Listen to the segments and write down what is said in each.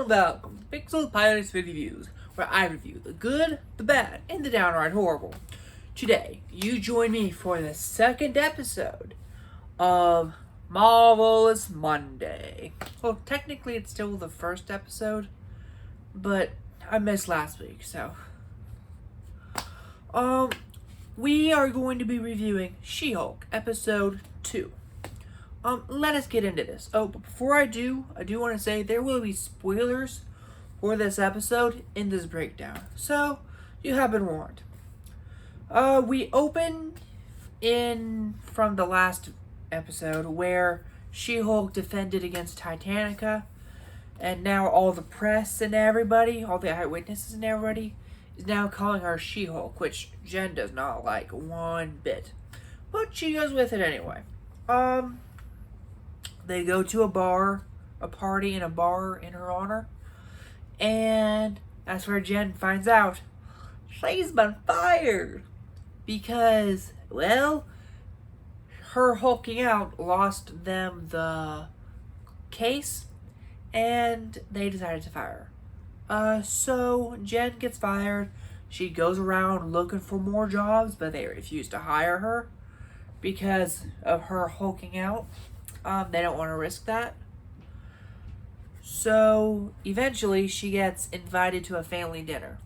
and welcome to Pixel Pilots Reviews, where I review the good, the bad, and the downright horrible. Today, you join me for the second episode of Marvelous Monday. Well, technically it's still the first episode, but I missed last week, so... we are going to be reviewing She-Hulk, episode 2. Let us get into this. Oh, but before I do want to say there will be spoilers for this episode in this breakdown. So, you have been warned. We open from the last episode where She-Hulk defended against Titanica, and now all the press and everybody, all the eyewitnesses and everybody, is now calling her She-Hulk, which Jen does not like one bit. But she goes with it anyway. They go to a party in a bar in her honor, and that's where Jen finds out she's been fired because, well, her hulking out lost them the case, and they decided to fire her. So Jen gets fired. She goes around looking for more jobs, but they refuse to hire her because of her hulking out. They don't want to risk that. So eventually she gets invited to a family dinner,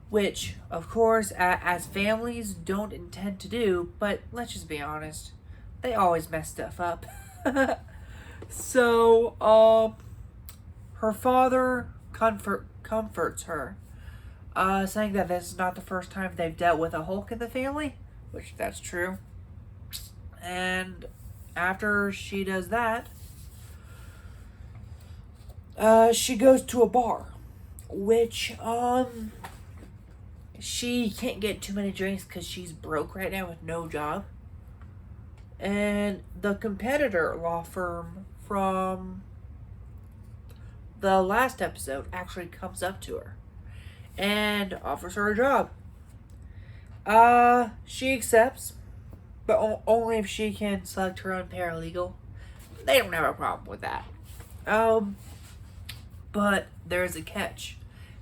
which, of course, as families don't intend to do, but let's just be honest, they always mess stuff up. So, her father comforts her, saying that this is not the first time they've dealt with a Hulk in the family, which that's true. And after she does that, she goes to a bar, which, she can't get too many drinks because she's broke right now with no job. And the competitor law firm from the last episode actually comes up to her and offers her a job. She accepts, but only if she can select her own paralegal. They don't have a problem with that. But there's a catch.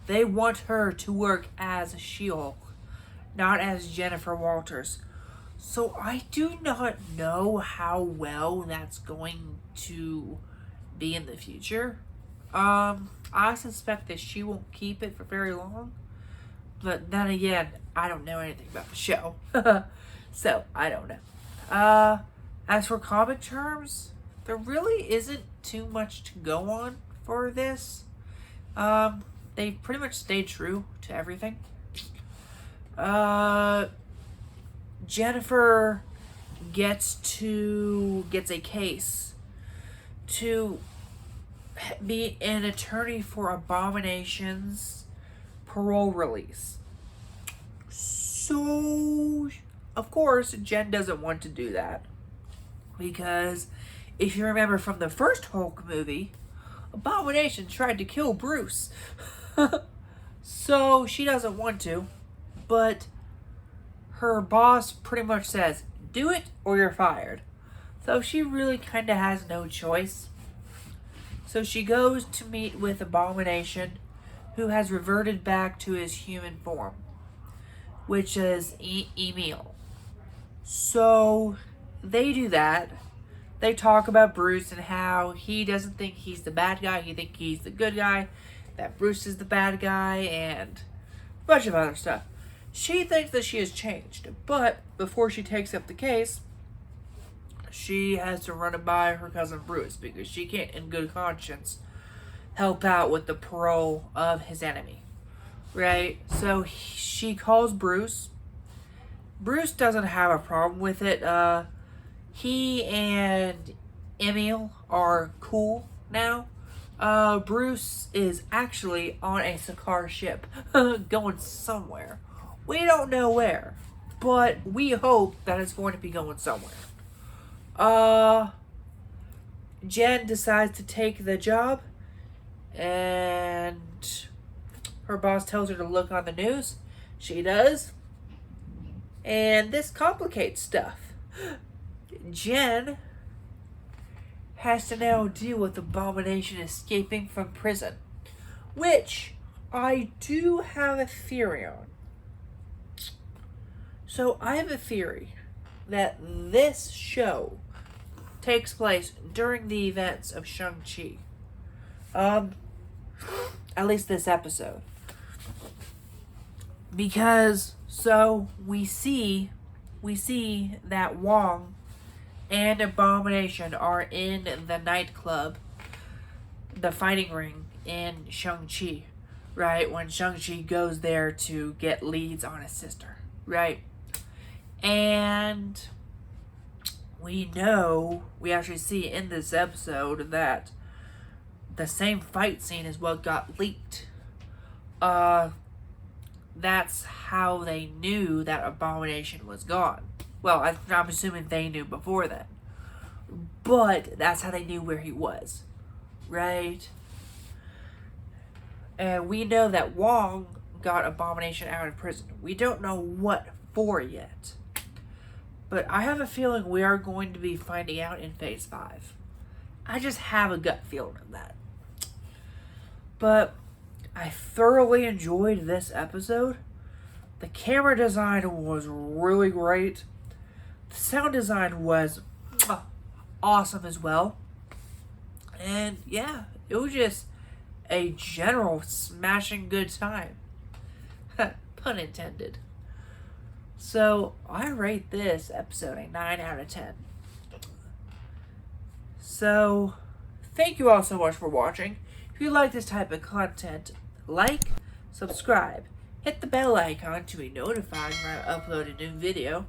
They want her to work as She-Hulk, not as Jennifer Walters. So I do not know how well that's going to be in the future. I suspect that she won't keep it for very long. But then again, I don't know anything about the show. So, I don't know. As for comic terms, there really isn't too much to go on for this. They pretty much stayed true to everything. Jennifer gets a case to be an attorney for Abomination's parole release. So, of course, Jen doesn't want to do that. Because, if you remember from the first Hulk movie, Abomination tried to kill Bruce. So, she doesn't want to. But her boss pretty much says, do it or you're fired. So, she really kind of has no choice. So, she goes to meet with Abomination, who has reverted back to his human form, which is Emil. So, they do that. They talk about Bruce and how he doesn't think he's the bad guy. He thinks he's the good guy. That Bruce is the bad guy. And a bunch of other stuff. She thinks that she has changed. But before she takes up the case, she has to run it by her cousin Bruce. Because she can't, in good conscience, help out with the parole of his enemy. Right? So she calls Bruce. Bruce doesn't have a problem with it. He and Emil are cool now. Bruce is actually on a Sakaar ship, going somewhere. We don't know where, but we hope that it's going to be going somewhere. Jen decides to take the job, and her boss tells her to look on the news. She does. And this complicates stuff. Jen has to now deal with Abomination escaping from prison, which I do have a theory on. So I have a theory that this show takes place during the events of Shang-Chi. At least this episode. Because, so, we see that Wong and Abomination are in the nightclub, the fighting ring in Shang-Chi, right? When Shang-Chi goes there to get leads on his sister, right? And we actually see in this episode that the same fight scene is what got leaked. That's how they knew that Abomination was gone. Well, I'm assuming they knew before then. But that's how they knew where he was. Right? And we know that Wong got Abomination out of prison. We don't know what for yet. But I have a feeling we are going to be finding out in Phase 5. I just have a gut feeling of that. But I thoroughly enjoyed this episode. The camera design was really great. The sound design was awesome as well. And yeah, it was just a general smashing good time. Pun intended. So, I rate this episode a 9 out of 10. So, thank you all so much for watching. If you like this type of content, like, subscribe, hit the bell icon to be notified when I upload a new video.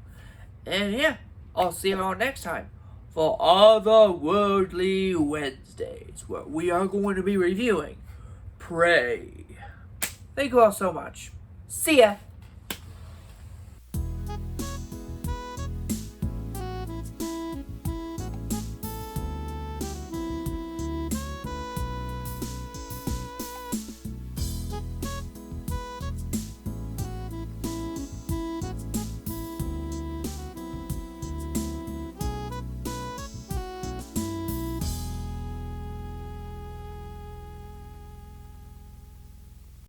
And yeah, I'll see you all next time for Otherworldly Wednesdays, where we are going to be reviewing Prey. Thank you all so much. See ya!